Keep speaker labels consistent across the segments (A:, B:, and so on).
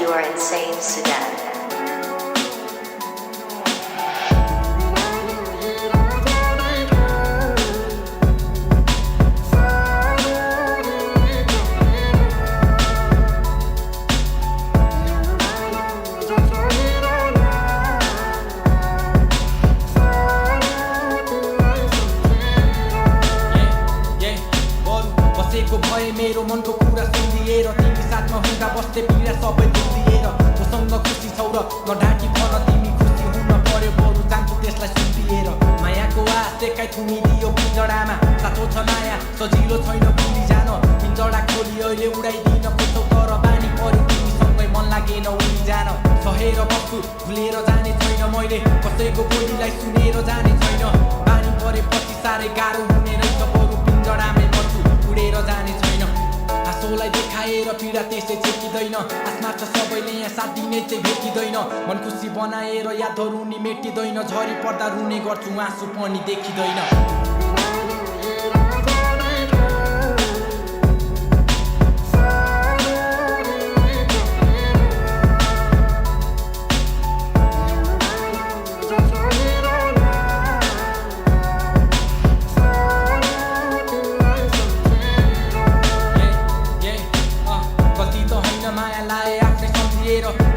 A: You are insane, Sudan.
B: मेरो मनको कुरा सुनिएर तिमी साथमा हुँदा बस्दै पीडा सबै भुलिएर मसँग खुसी छौ र नढाकी भन तिमी खुसी हुन पर्यो बरु जान्छु त्यसलाई सुम्पिएर मायाको आश देखाइ थुनिदियो पिंजडामा साँचो छ माया सजिलो छैन भुलि जान पिंजडा खोली अहिले उडाइदिन खोज्छौ तर बानी पर्यो तिमीसँगै मन लागेन उडी जान सहेर बस्छु भुलेर जाने छैन मैले कसैको बोलीलाई सुनेर जाने छैन बानी परेपछि साह्रै गाह्रो हुने रहेछ बरु पिंजडामै बस्छु उडेर जाने छैन आँसुलाई देखाएर पीडा त्यसै छेकिँदैन आसमा छ सबैले यहाँ साथ दिने चाहिँ भेटिँदैन मन खुसी बनाएर यादहरू नि मेटिँदैन झरी पर्दा रुने गर्छु आँसु पनि देखिँदैन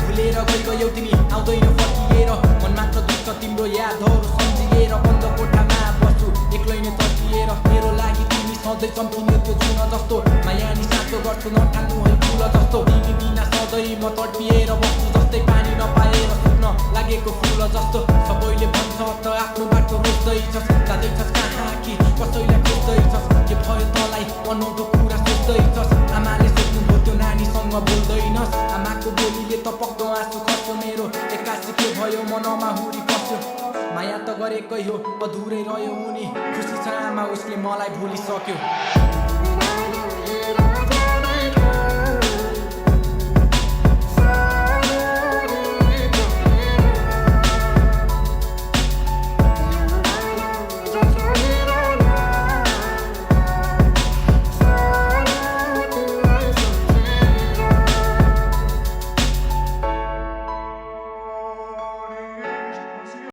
B: भुलेर गइगयौ तिमी आउँदैन फर्किएर मन मात्र दुख्छ तिम्रो यादहरू सम्झिएर बन्द कोठामा बस्छु एक्लै नै तर्किएर मेरो लागि तिमी सधैँ चम्किने त्यो जुन जस्तो माया नि साँचो गर्छु नठान्नु है फुल जस्तो तिमी बिना सधैँ म तडपिएर बस्छु जस्तै पानी नपाएर सुक्न लागेको फुल जस्तो सबैले भन्छ त आफ्नो बाटो रोज्दैछस् जाँदैछस् कहाँ कि कसैलाई खोज्दैछस् के भयो तँलाई अनौठो कुरा सोच्दैछस् आमाले सोध्नुभयो त्यो नानीसँग बोल्दैनस् आमाको बोलीले त पक्दो आँसु खस्यो मेरो एक्कासी के भयो मनमा हुरी पस्यो माया त गरेकै हो अधुरै रह्यो उनी खुसी छ आमा उसले मलाई भुलिसक्यो